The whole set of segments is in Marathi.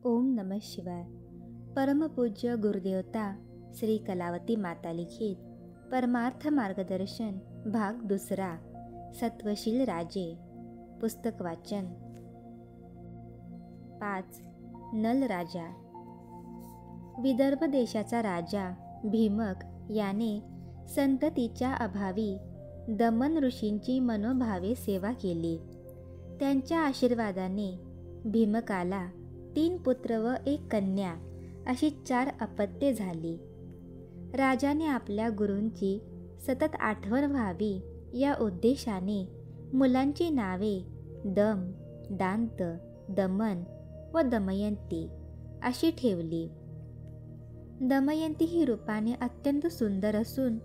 ओम नमः शिवाय. परमपूज्य गुरुदेवता श्री कलावती माता लिखित परमार्थ मार्गदर्शन भाग दुसरा. सत्वशील राजे. पुस्तक वाचन. 5. नल राजा. विदर्भ देशाचा राजा भीमक याने संततीच्या अभावी दमन ऋषींची मनोभावे सेवा केली. त्यांच्या आशीर्वादाने भीमकाला 3 पुत्र व 1 कन्या अशी 4 अपत्ये झाली. राजाने आपल्या गुरूंची सतत आठवण व्हावी या उद्देशाने मुलांची नावे दम, दांत, दमन व दमयंती अशी ठेवली. दमयंती ही रूपाने अत्यंत सुंदर असून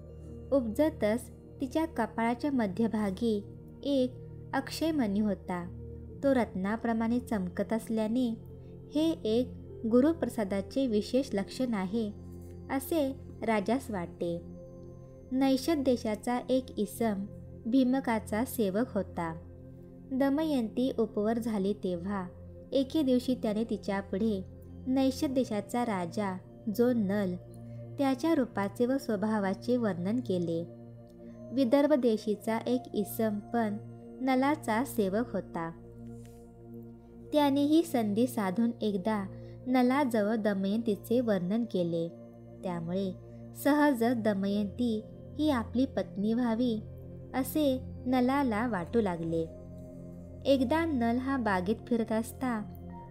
उपजतच तिच्या कपाळाच्या मध्यभागी एक अक्षयमणी होता. तो रत्नाप्रमाणे चमकत असल्याने हे एक गुरुप्रसादाचे विशेष लक्षण आहे असे राजास वाटे. नैषद देशाचा एक इसम भीमकाचा सेवक होता. दमयंती उपवर झाली तेव्हा एके दिवशी त्याने तिच्यापुढे नैषद देशाचा राजा जो नल त्याच्या रूपाचे व स्वभावाचे वर्णन केले. विदर्भ देशीचा एक इसम पण नलाचा सेवक होता. त्याने ही संधी साधून एकदा नलाजवळ दमयंतीचे वर्णन केले. त्यामुळे सहजच दमयंती ही आपली पत्नी व्हावी असे नलाला वाटू लागले. एकदा नल हा बागेत फिरत असता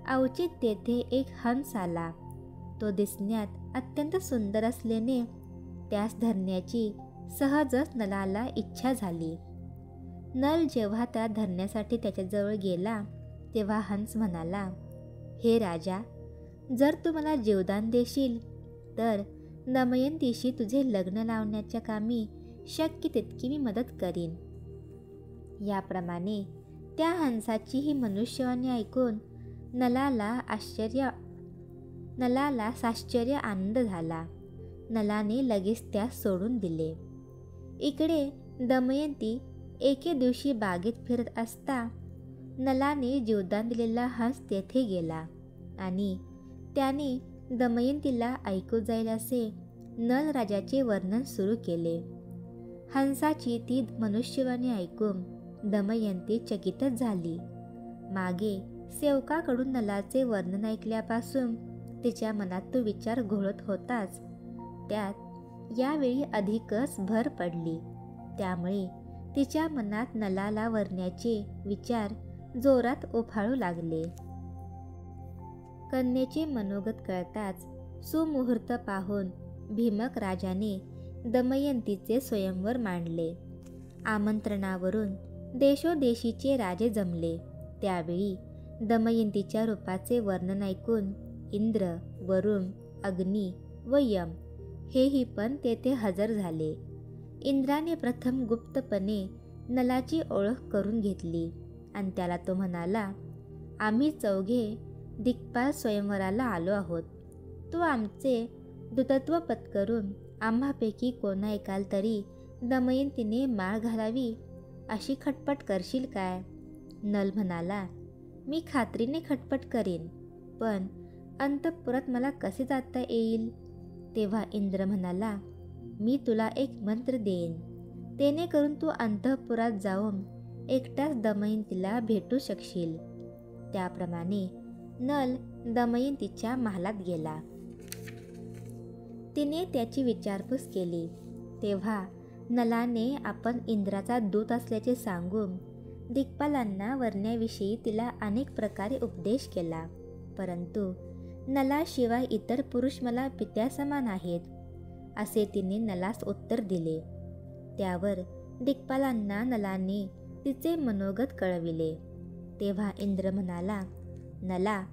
अवचित तेथे एक हंस आला. तो दिसण्यात अत्यंत सुंदर असल्याने त्यास धरण्याची सहजच नलाला इच्छा झाली. नल जेव्हा त्या धरण्यासाठी त्याच्याजवळ गेला तेव्हा हंस म्हणाला, हे राजा, जर तू मला जीवदान देशील तर दमयंतीशी तुझे लग्न लावण्याच्या कामी शक्य तितकी मी मदत करीन. याप्रमाणे त्या हंसाची ही मनुष्यवाणी ऐकून नलाला साश्चर्य आनंद झाला. नलाने लगेच त्यास सोडून दिले. इकडे दमयंती एके दिवशी बागेत फिरत असता नलाने जीवदान दिलेला हंस तेथे गेला आणि त्याने दमयंतीला ऐकू जाईल असे नल राजाचे वर्णन सुरू केले. हंसाची ती मनुष्यवाणी ऐकून दमयंती चकितच झाली. मागे सेवकाकडून नलाचे वर्णन ऐकल्यापासून तिच्या मनात तो विचार घोळत होताच त्यात यावेळी अधिकच भर पडली. त्यामुळे तिच्या मनात नलाला वरण्याचे विचार जोरात उफाळू लागले. कन्येचे मनोगत कळताच सुमुहूर्त पाहून भीमक राजाने दमयंतीचे स्वयंवर मांडले. आमंत्रणावरून देशोदेशीचे राजे जमले. त्यावेळी दमयंतीच्या रूपाचे वर्णन ऐकून इंद्र, वरुण, अग्नी व यम हेही पण तेथे हजर झाले. इंद्राने प्रथम गुप्तपणे नलाची ओळख करून घेतली आणि त्याला तो म्हणाला, आम्ही 4 दिक्पाल स्वयंवराला आलो आहोत. तू आमचे दूतत्व पत्करून आम्हापैकी कोणा एकाल तरी दमयंतीने माळ घालावी अशी खटपट करशील काय? नल म्हणाला, मी खात्रीने खटपट करीन, पण अंतःपुरात मला कसे जाता येईल? तेव्हा इंद्र म्हणाला, मी तुला एक मंत्र देईन, जेणेकरून तू अंतःपुरात जाऊन एकटाच दमयंतीला भेटू शकशील. त्याप्रमाणे नल दमयंतीच्या महालात गेला. तिने त्याची विचारपूस केली. तेव्हा नलाने आपण इंद्राचा दूत असल्याचे सांगून दिक्पालांना वरण्याविषयी तिला अनेक प्रकारे उपदेश केला. परंतु नलाशिवाय इतर पुरुष मला पित्यासमान आहेत असे तिने नलास उत्तर दिले. त्यावर दिक्पालांना नलाने तिचे मनोगत कळविले. तेव्हा इंद्र म्हणाला, नला,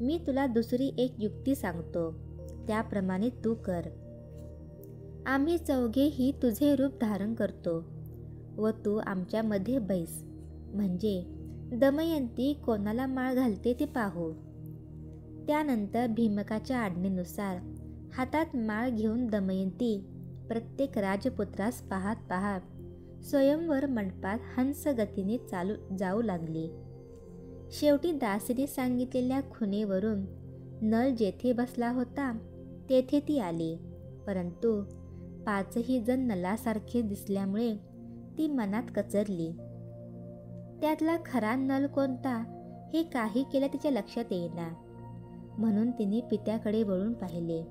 मी तुला दुसरी एक युक्ती सांगतो, त्याप्रमाणे तू कर. आम्ही 4ही तुझे रूप धारण करतो व तू आमच्यामध्ये बैस, म्हणजे दमयंती कोणाला माळ घालते ते पाहू. त्यानंतर भीमकाच्या आज्ञेनुसार हातात माळ घेऊन दमयंती प्रत्येक राजपुत्रास पाहत पाहत स्वयंवर मंडपात हंसगतीने जाऊ लागली. शेवटी दासीने सांगितलेल्या खुणेवरून नल जेथे बसला होता तेथे ती आली, परंतु पाचही जण नलासारखे दिसल्यामुळे ती मनात कचरली. त्यातला खरा नल कोणता हे काही केल्या तिच्या लक्षात येईना, म्हणून तिने पित्याकडे वळून पाहिले.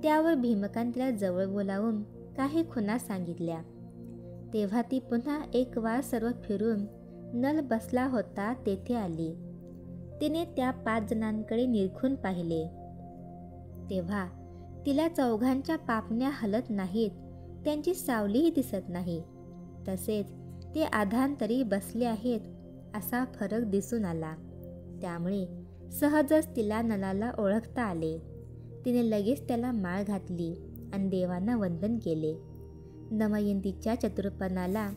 त्यावर भीमकाने तिला जवळ बोलावून काही खुणा सांगितल्या. तेव्हा ती पुन्हा एक वार सर्व फिरून नल बसला होता तेथे आली. तिने त्या 5 जणांकडे निरखून पाहिले. तेव्हा तिला चौघांच्या पापण्या हलत नाहीत, त्यांची सावलीही दिसत नाही. तसेच ते आधांतरी बसले आहेत असा फरक दिसून आला. त्यामुळे सहजच तिला नलाला ओळखता आले. तिने लगेच त्याला माळ घातली आणि देवांना वंदन केले. दमयंतीच्या चतुरपणाला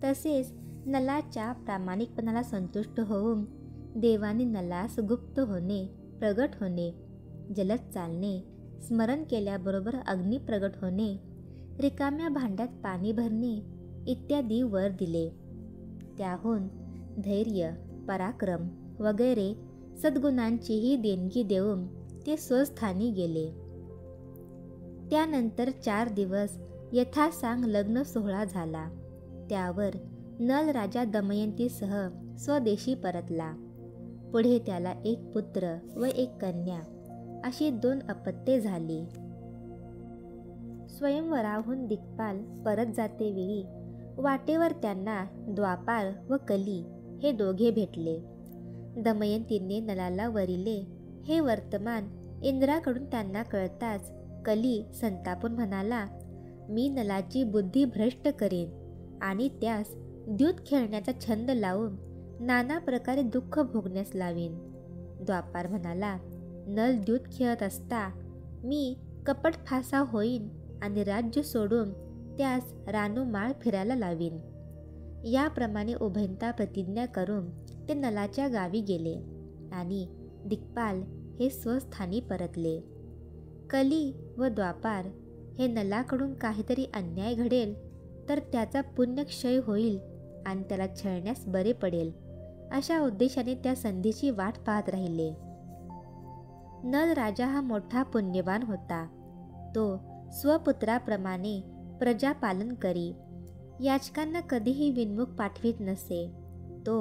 तसेच नलाच्या प्रामाणिकपणाला संतुष्ट होऊन देवाने नलास गुप्त होणे, प्रगट होणे, जलद चालणे, स्मरण केल्याबरोबर अग्नी प्रगट होणे, रिकाम्या भांड्यात पाणी भरणे इत्यादी वर दिले. त्याहून धैर्य, पराक्रम वगैरे सद्गुणांचीही देणगी देऊन ते स्वस्थानी गेले. त्यानंतर 4 दिवस यथासांग लग्न सोहळा झाला. त्यावर नल राजा दमयंतीसह स्वदेशी परतला. पुढे त्याला 1 पुत्र व 1 कन्या अशी 2 अपत्ये झाली. स्वयंवराहून दिक्पाल परत जातेवेळी वाटेवर त्यांना द्वापार व कली हे दोघे भेटले. दमयंतीने नलाला वरिले हे वर्तमान इंद्राकडून त्यांना कळताच कली संतापून म्हणाला, मी नलाची बुद्धी भ्रष्ट करेन आणि त्यास द्यूत खेळण्याचा छंद लावून नाना प्रकारे दुःख भोगण्यास लावीन. द्वापार म्हणाला, नल द्यूत खेळत असता मी कपट फासा होईन आणि राज्य सोडून त्यास रानोमाळ फिरायला लावीन. याप्रमाणे उभयता प्रतिज्ञा करून ते नलाच्या गावी गेले आणि दिक्पाल हे स्वस्थानी परतले. कली व द्वापार हे नलाकडून काहीतरी अन्याय घडेल तर त्याचा पुण्यक्षय होईल आणि त्याला छळण्यास बरे पडेल अशा उद्देशाने त्या संधीची वाट पाहत राहिले. नल राजा हा मोठा पुण्यवान होता. तो स्वपुत्राप्रमाणे प्रजापालन करी, याचकांना कधीही विनमुख पाठवीत नसे. तो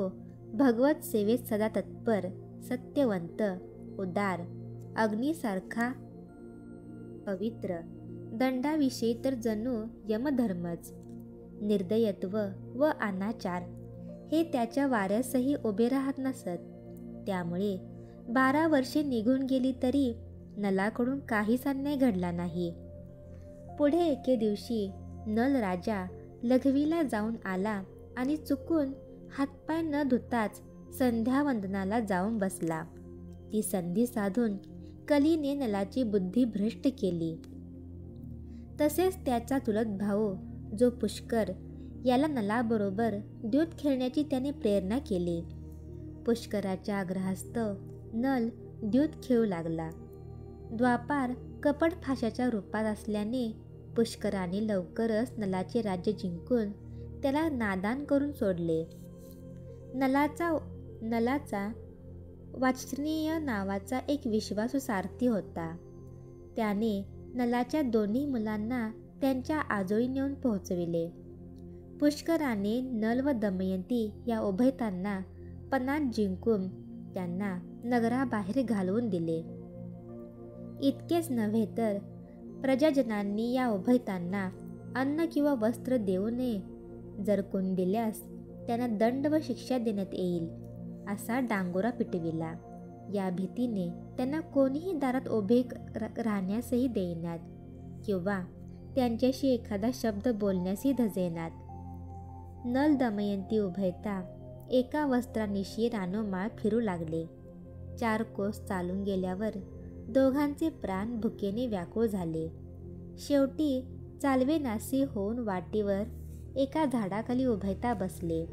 भगवत सेवेत सदा तत्पर, सत्यवंत, उदार, अग्नीसारखा पवित्र, दंडाविषयी तर जणू यमधर्मच. निर्दयत्व व अनाचार हे त्याच्या वाऱ्यासही उभे राहत नसत. त्यामुळे 12 वर्षे निघून गेली तरी नलाकडून काहीच अन्याय घडला नाही. पुढे एके दिवशी नल राजा लघवीला जाऊन आला आणि चुकून हातपाय न धुताच संध्यावंदनाला जाऊन बसला. ती संधी साधून कलीने नलाची बुद्धी भ्रष्ट केली. तसेच त्याचा चुलत भाऊ जो पुष्कर याला नलाबरोबर द्यूत खेळण्याची त्याने प्रेरणा केली. पुष्कराच्या आग्रहास्तव नल द्यूत खेळू लागला. द्वापार कपट फाशाच्या रूपात असल्याने पुष्कराने लवकरच नलाचे राज्य जिंकून त्याला नादान करून सोडले. नलाचा वाचनीय नावाचा एक विश्वासू सारथी होता. त्याने नलाच्या दोन्ही मुलांना त्यांच्या आजोळी नेऊन पोहोचविले. पुष्कराने नल व दमयंती या उभयतांना पणात जिंकून त्यांना नगराबाहेर घालवून दिले. इतकेच नव्हे तर प्रजाजनांनी या उभयतांना अन्न किंवा वस्त्र देऊ नये, जर कोण दिल्यास त्यांना दंड व शिक्षा देण्यात येईल असा डांगोरा पिटविला. या भीतीने त्यांना कोणीही दारात उभे राहण्यासही देईनात किंवा त्यांच्याशी एखादा शब्द बोलण्यासही धजेनात. नल दमयंती उभयता एका वस्त्रानिशी रानोमाळ फिरू लागले. 4 कोस चालून गेल्यावर दोघांचे प्राण भुकेने व्याकुळ झाले. शेवटी चालवेनासी होऊन वाटेवर एका झाडाखाली उभयता बसले.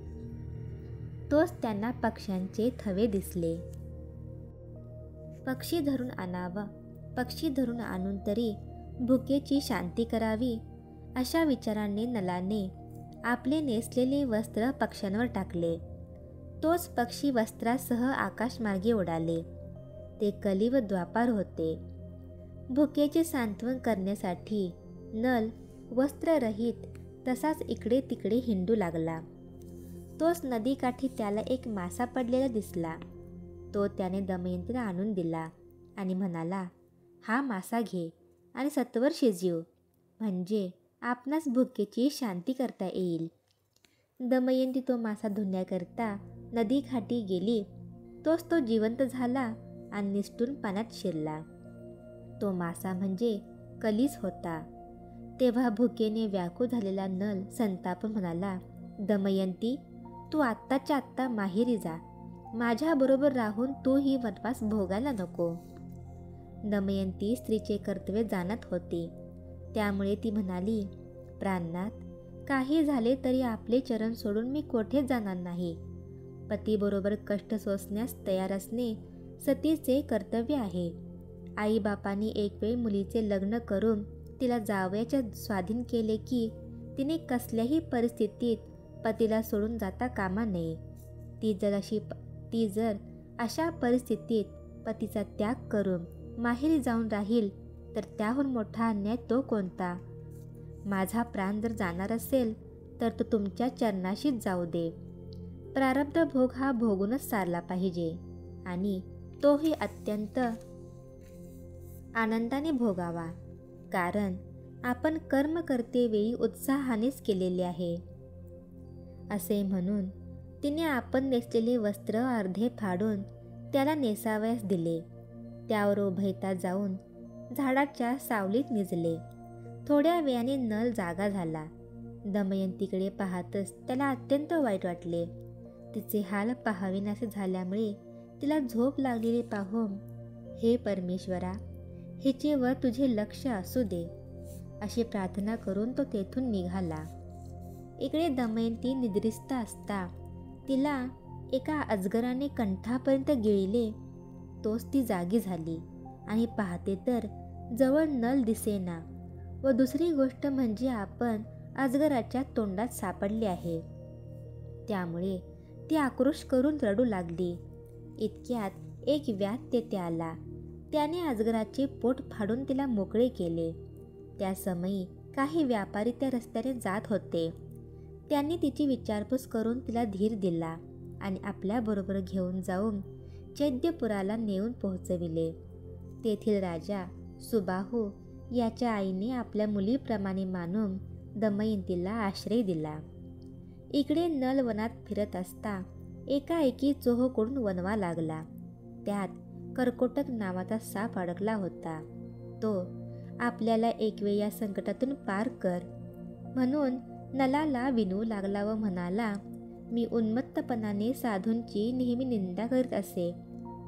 तोच त्यांना पक्ष्यांचे थवे दिसले. पक्षी धरून आणावा, पक्षी धरून आणून तरी भुकेची शांती करावी अशा विचाराने नलाने आपले नेसलेले वस्त्र पक्ष्यांवर टाकले. तोच पक्षी वस्त्रासह आकाशमार्गे उडाले. ते कली व द्वापार होते. भुकेचे सांत्वन करण्यासाठी नल वस्त्ररहित तसाच इकडे तिकडे हिंडू लागला. तोच नदीकाठी त्याला एक मासा पडलेला दिसला. तो त्याने दमयंतीला आणून दिला आणि म्हणाला, हा मासा घे आणि सत्वर शिजव, म्हणजे आपणास भुकेची शांती करता येईल. दमयंती तो मासा धुण्याकरता नदीकाठी गेली. तोच तो जिवंत झाला आणि निसटून पाण्यात शिरला. तो मासा म्हणजे कलीच होता. तेव्हा भुकेने व्याकुळ झालेला नल संतापून म्हणाला, दमयंती, तू आत्ताच्या आत्ता माहेरी जा. माझ्याबरोबर राहून तू ही वनवास भोगायला नको. दमयंती स्त्रीचे कर्तव्य जाणत होती. त्यामुळे ती म्हणाली, प्राणनाथ, काही झाले तरी आपले चरण सोडून मी कोठेच जाणार नाही. पतीबरोबर कष्ट सोसण्यास तयार असणे सतीचे कर्तव्य आहे. आईबापांनी एक वेळ मुलीचे लग्न करून तिला जावयाच्या स्वाधीन केले की तिने कसल्याही परिस्थितीत पतीला सोडून जाता कामा नये. ती जर अशा परिस्थितीत पतीचा त्याग करून माहेरी जाऊन राहील तर त्याहून मोठा अन्याय तो कोणता? माझा प्राण जर जाणार असेल तर तो तुमच्या चरणाशीच जाऊ दे. प्रारब्ध भोग हा भोगूनच सारला पाहिजे आणि तोही अत्यंत आनंदाने भोगावा, कारण आपण कर्म करतेवेळी उत्साहानेच केलेले आहे. असे म्हणून तिने आपण नेसलेले वस्त्र अर्धे फाडून त्याला नेसावयास दिले. त्यावर उभयता जाऊन झाडाच्या सावलीत निजले. थोड्या वेळाने नल जागा झाला. दमयंतीकडे पाहतच त्याला अत्यंत वाईट वाटले. तिचे हाल पाहावेनासे झाल्यामुळे तिला झोप लागलेली पाहून, हे परमेश्वरा, हिचेवर तुझे लक्ष असू दे, अशी प्रार्थना करून तो तेथून निघाला. इकडे दमयंती निद्रिस्त असता तिला एका अजगराने कंठापर्यंत गिळले. तोच ती जागी झाली आणि पाहते तर जवळ नल दिसेना व दुसरी गोष्ट म्हणजे आपण अजगराच्या तोंडात सापडले आहे. त्यामुळे ती आक्रोश करून रडू लागली. इतक्यात एक व्याध तेथे आला. त्याने अजगराचे पोट फाडून तिला मोकळे केले. त्या समयी काही व्यापारी त्या रस्त्याने जात होते. त्यांनी तिची विचारपूस करून तिला धीर दिला आणि आपल्याबरोबर घेऊन जाऊन चैद्यपुराला नेऊन पोहोचविले. तेथील राजा सुबाहू याच्या आईने आपल्या मुलीप्रमाणे मानून दमयंतीला आश्रय दिला. इकडे नल वनात फिरत असता एकाएकी चोहोकडून वणवा लागला. त्यात कर्कोटक नावाचा साप अडकला होता. तो आपल्याला एक वेळ या संकटातून पार कर म्हणून नलाला विनवू लागला व म्हणाला, मी उन्मत्तपणाने साधूंची नेहमी निंदा करीत असे,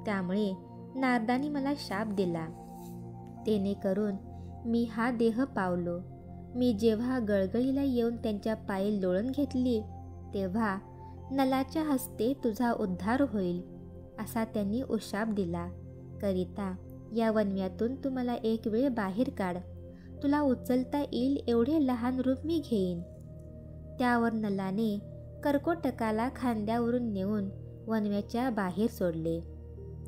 त्यामुळे नारदाने मला शाप दिला. तेने करून मी हा देह पावलो. मी जेव्हा गळगळीला येऊन त्यांच्या पायी लोळण घेतली तेव्हा नलाच्या हस्ते तुझा उद्धार होईल, असा त्यांनी उशाप दिला. करिता या वनव्यातून तू मला एक वेळ बाहेर काढ. तुला उचलता येईल एवढे लहान रूप मी घेईन. त्यावर नलाने कर्कोटकाला खांद्यावरून नेऊन वनव्याच्या बाहेर सोडले.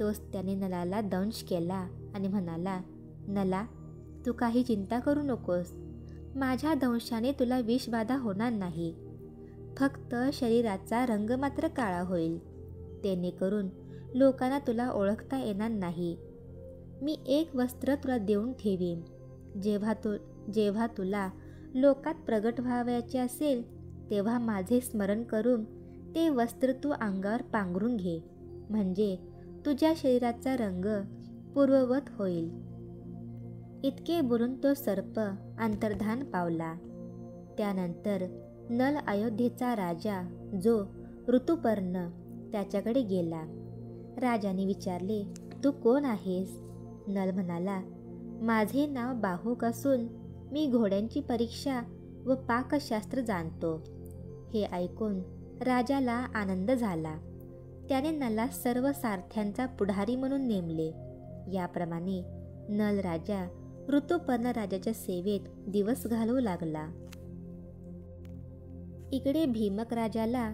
तोच त्याने नलाला दंश केला आणि म्हणाला, नला, तू काही चिंता करू नकोस. माझ्या दंशाने तुला विषबाधा होणार नाही. फक्त शरीराचा रंग मात्र काळा होईल. तेने करून लोकांना तुला ओळखता येणार नाही. मी एक वस्त्र तुला देऊन ठेवीन. जेव्हा तुला लोकात प्रगट व्हावयाचे असेल तेव्हा माझे स्मरण करून ते वस्त्र तू अंगावर पांघरून घे, म्हणजे तुझ्या शरीराचा रंग पूर्ववत होईल. इतके बोलून तो सर्प अंतर्धान पावला. त्यानंतर नल अयोध्येचा राजा जो ऋतुपर्ण त्याच्याकडे गेला. राजाने विचारले, तू कोण आहेस? नल म्हणाला, माझे नाव बाहुक असून मी घोड्यांची परीक्षा व पाकशास्त्र जाणतो. हे ऐकून राजाला आनंद झाला. त्याने नला सर्व सारथ्यांचा पुढारी म्हणून नेमले. याप्रमाणे नल राजा ऋतुपर्ण राजाच्या सेवेत दिवस घालवू लागला. इकडे भीमक राजाला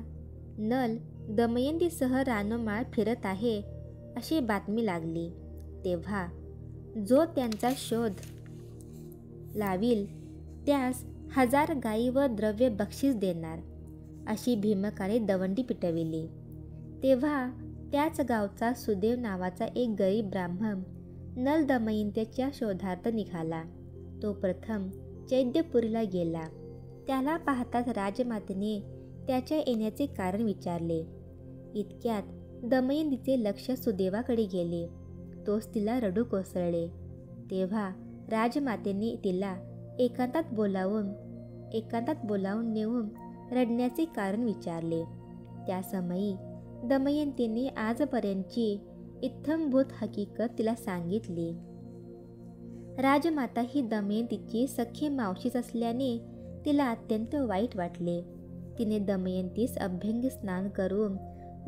नल दमयंतीसह रानोमाळ फिरत आहे अशी बातमी लागली तेव्हा जो त्यांचा शोध लावील त्यास 1000 गायी व द्रव्य बक्षीस देणार, अशी भीमकाने दवंडी पिटविली. तेव्हा त्याच गावचा सुदेव नावाचा एक गरीब ब्राह्मण नल दमयंतीच्या शोधार्थ निघाला. तो प्रथम चैद्यपुरीला गेला. त्याला पाहताच राजमातेने त्याच्या येण्याचे कारण विचारले. इतक्यात दमयंतीचे लक्ष सुदेवाकडे गेले. तोच तिला रडू कोसळले. तेव्हा राजमातेने तिला एकांतात बोलावून नेऊन रडण्याचे कारण विचारले. त्या समयी दमयंतीने आजपर्यंतची इत्थंभूत हकीकत तिला सांगितली. राजमाता ही दमयंतीची सख्खी मावशीच असल्याने तिला अत्यंत वाईट वाटले. तिने दमयंतीस अभ्यंग स्नान करून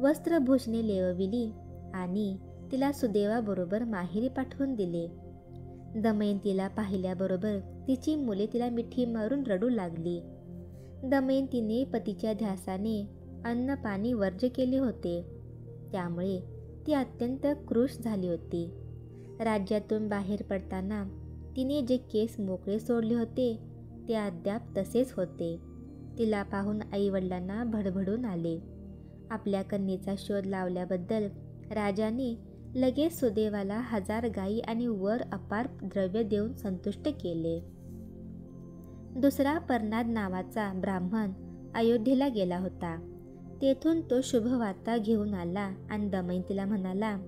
वस्त्रभूषणे लेवविली आणि तिला सुदेवाबरोबर माहेरी पाठवून दिले. दमयंतीला पाहिल्याबरोबर तिची मुले तिला मिठी मारून रडू लागली. दमयंतीने पतीच्या ध्यासाने अन्न पाणी वर्ज्य केले होते, त्यामुळे ती अत्यंत क्रुश झाली होती. राज्यातून बाहेर पडताना तिने जे केस मोकळे सोडले होते ते अद्याप तसेच होते. तिला पाहून आईवडिलांना भडभडून आले. आपल्या कन्येचा शोध लावल्याबद्दल राजाने लगेच सुदेवाला 1000 गायी आणि वर अपार द्रव्य देऊन संतुष्ट केले. दुसरा परनाद नावाचा ब्राह्मण अयोध्येला गेला होता. तेथून तो शुभवार्ता घेऊन आला आणि दमयंतीला म्हणाला,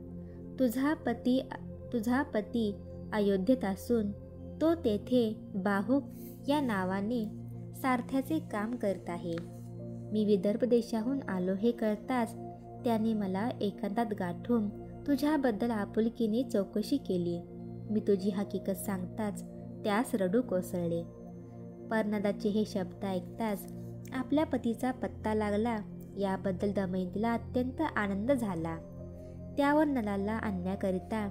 तुझा पती अयोध्येत असून तो तेथे बाहुक या नावाने सारथ्याचे काम करत आहे. मी विदर्भ देशाहून आलो हे कळताच त्याने मला एकांतात गाठून तुझ्याबद्दल आपुलकीने चौकशी केली. मी तुझी हकीकत सांगताच त्यास रडू कोसळले. परनादाचे हे शब्द ऐकताच आपल्या पतीचा पत्ता लागला याबद्दल दमयंतीला अत्यंत आनंद झाला. त्यावर नलाला आणण्याकरिता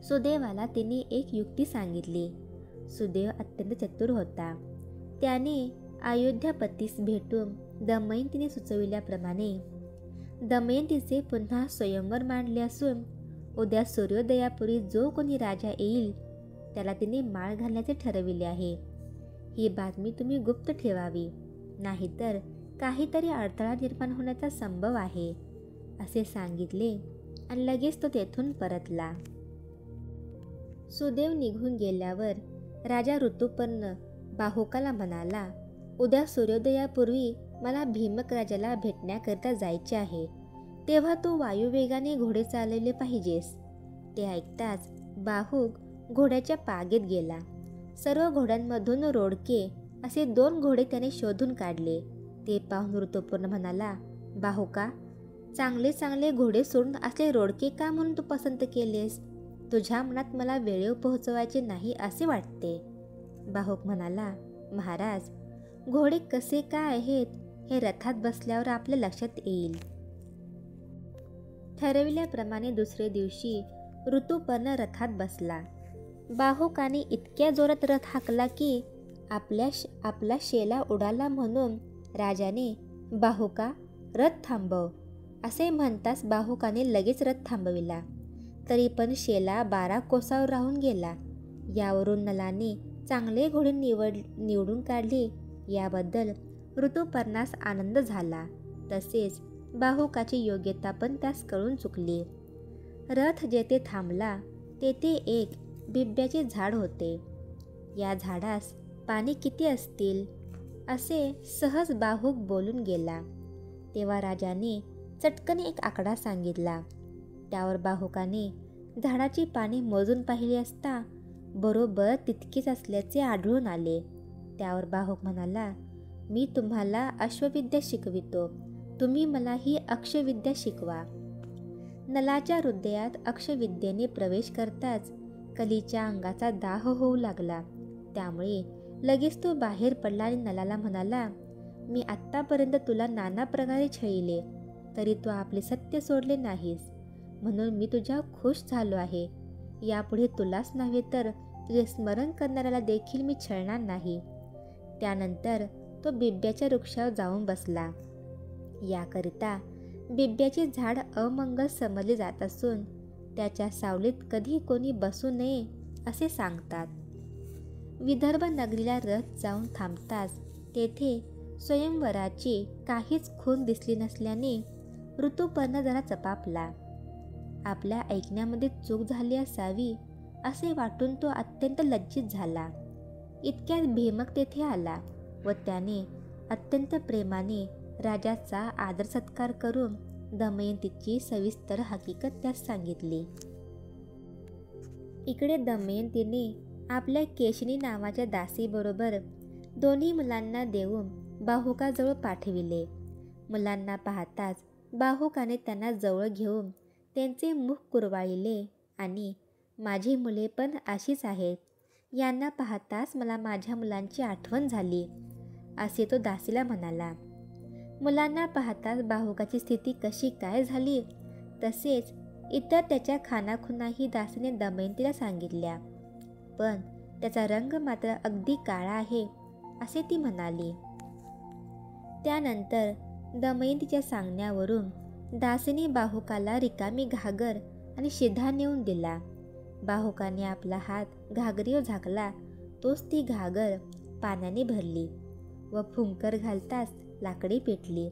सुदेवाला तिने एक युक्ती सांगितली. सुदेव अत्यंत चतुर होता. त्याने अयोध्यापतीस भेटून दमयंतीने सुचविल्याप्रमाणे दमयंतीचे पुन्हा स्वयंवर मांडले असून उद्या सूर्योदयापूर्वी जो कोणी राजा येईल त्याला तिने माळ घालण्याचे ठरविले आहे. ही बातमी तुम्ही गुप्त ठेवावी, नाहीतर काहीतरी अडथळा निर्माण होण्याचा संभव आहे, असे सांगितले आणि लगेच तो तेथून परतला. सुदेव निघून गेल्यावर राजा ऋतुपर्ण बाहुकाला म्हणाला, उद्या सूर्योदयापूर्वी मला भीमक राजाला भेटण्याकरिता जायचे आहे. तेव्हा तू वायुवेगाने घोडे चालवले पाहिजेस. ते ऐकताच बाहुक घोड्याच्या पागेत गेला. सर्व घोड्यांमधून रोडके असे 2 घोडे त्याने शोधून काढले. ते पाहून ऋतुपर्ण म्हणाला, बाहुका, चांगले चांगले घोडे सोडून असले रोडके का म्हणून तू पसंत केलेस? तुझ्या मनात मला वेळेवर पोहोचवायचे नाही असे वाटते. बाहुक म्हणाला, महाराज, घोडे कसे काय आहेत हे रथात बसल्यावर आपल्या लक्षात येईल. ठरविल्याप्रमाणे दुसरे दिवशी ऋतुपर्ण रथात बसला. बाहुकाने इतक्या जोरात रथ हाकला की आपला शेला उडाला म्हणून राजाने, बाहुका, रथ थांबव असे म्हणताच बाहुकाने लगेच रथ थांबविला. तरी पण शेला 12 कोसावर राहून गेला. यावरून नलाने चांगले घोडे निवडून काढले याबद्दल ऋतुपर्णास आनंद झाला. तसेच बाहुकाची योग्यता पण त्यास कळून चुकली. रथ जेथे थांबला तेथे एक बिब्याचे झाड होते. या झाडास पाने किती असतील असे सहज बाहुक बोलून गेला. तेव्हा राजाने चटकन एक आकडा सांगितला. त्यावर बाहुकाने झाडाची पाने मोजून पाहिली असता बरोबर तितकीच असल्याचे आढळून आले. त्यावर बाहुक म्हणाला, मी तुम्हाला अश्वविद्या शिकवितो, तुम्ही मला ही अक्षविद्या शिकवा. नलाच्या हृदयात अक्षविद्येने प्रवेश करताच कलीच्या अंगाचा दाह होऊ लागला. त्यामुळे लगेच तो बाहेर पडला आणि नलाला म्हणाला, मी आत्तापर्यंत तुला नाना प्रकारे छळले तरी तू आपले सत्य सोडले नाहीस, म्हणून मी तुझ्या खुश झालो आहे. यापुढे तुलाच नव्हे तर तुझे स्मरण करणाऱ्याला देखील मी छळणार नाही. त्यानंतर तो बिब्याच्या वृक्षावर जाऊन बसला. याकरिता बिब्याचे झाड अमंगल समजले जात असून त्याच्या सावलीत कधी कोणी बसू नये असे सांगतात. विदर्भ नगरीला रथ जाऊन थांबताच तेथे स्वयंवराची काहीच खूण दिसली नसल्याने ऋतुपर्ण जरा चपापला. आपल्या ऐकण्यामध्ये चूक झाली असावी असे वाटून तो अत्यंत लज्जित झाला. इतक्यात भीमक तेथे आला व त्याने अत्यंत प्रेमाने राजाचा आदर सत्कार करून दमयंतीची सविस्तर हकीकत त्यास सांगितली. इकडे दमयंतीने आपल्या केशिनी नावाच्या दासीबरोबर दोन्ही मुलांना देऊन बाहुकाजवळ पाठविले. मुलांना पाहताच बाहुकाने त्यांना जवळ घेऊन त्यांचे मुख कुरवाळले आणि माझी मुले पण अशीच आहेत, यांना पाहताच मला माझ्या मुलांची आठवण झाली असे तो दासीला म्हणाला. मुलांना पाहताच बाहुकाची स्थिती कशी काय झाली तसेच इतर त्याच्या खाणाखुणाही दासीने दमयंतीला सांगितल्या, पण त्याचा रंग मात्र अगदी काळा आहे असे ती म्हणाली. त्यानंतर दमयंतीच्या सांगण्यावरून दासीने बाहुकाला रिकामी घागर आणि शिधा नेऊन दिला. बाहुकाने आपला हात घागरीवर झाकला तोच ती घागर पाण्याने भरली व फुंकर घालताच लाकडी पेटली.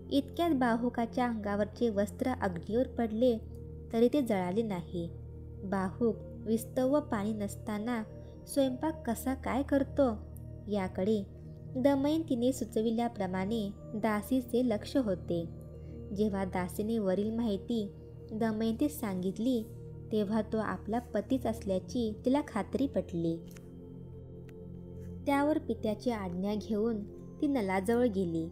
इतक्यात बाहुकाच्या अंगावरचे वस्त्र अग्नीवर पडले तरी ते जळाले नाही. बाहुक विस्तव व पाणी नसताना स्वयंपाक कसा काय करतो याकडे दमयंतीने सुचविल्याप्रमाणे दासीचे लक्ष होते. जेव्हा दासीने वरील माहिती दमयंतीस सांगितली तेव्हा तो आपला पतीच असल्याची तिला खात्री पटली. त्यावर पित्याची आज्ञा घेऊन ती नलाजवळ गेली.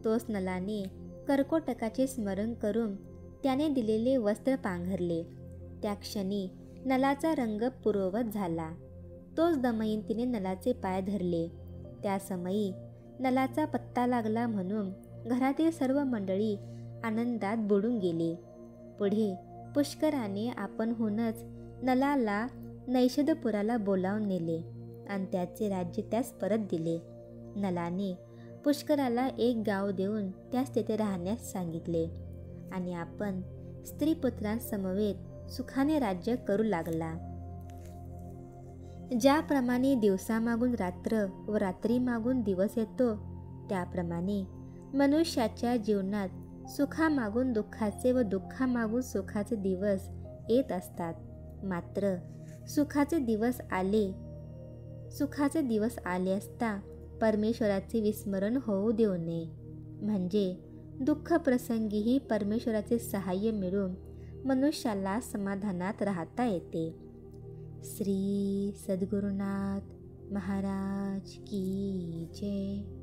तोच नलाने कर्कोटकाचे स्मरण करून त्याने दिलेले वस्त्र पांघरले. त्या क्षणी नलाचा रंग पूर्ववत झाला. तोच दमयंतीने नलाचे पाय धरले. त्या समयी नलाचा पत्ता लागला म्हणून घरातील सर्व मंडळी आनंदात बुडून गेली. पुढे पुष्कराने आपणहूनच नलाला नैषधपुराला बोलावून नेले आणि त्याचे राज्य त्यास परत दिले. नलाने पुष्कराला एक गाव देऊन त्यास तेथे राहण्यास सांगितले आणि आपण स्त्रीपुत्रांसमवेत सुखाने राज्य करू लागला. ज्याप्रमाणे दिवसामागून रात्र व रात्रीमागून दिवस येतो त्याप्रमाणे मनुष्याच्या जीवनात सुखामागून दुःखाचे व दुःखामागून सुखाचे दिवस येत असतात. मात्र सुखाचे दिवस आले असता परमेश्वराचे विस्मरण होऊ देऊ नये, म्हणजे दुःख प्रसंगीही परमेश्वराचे सहाय्य मिळून मनुष्याला समाधानात राहता येते. श्री सद्गुरुनाथ महाराज की जय.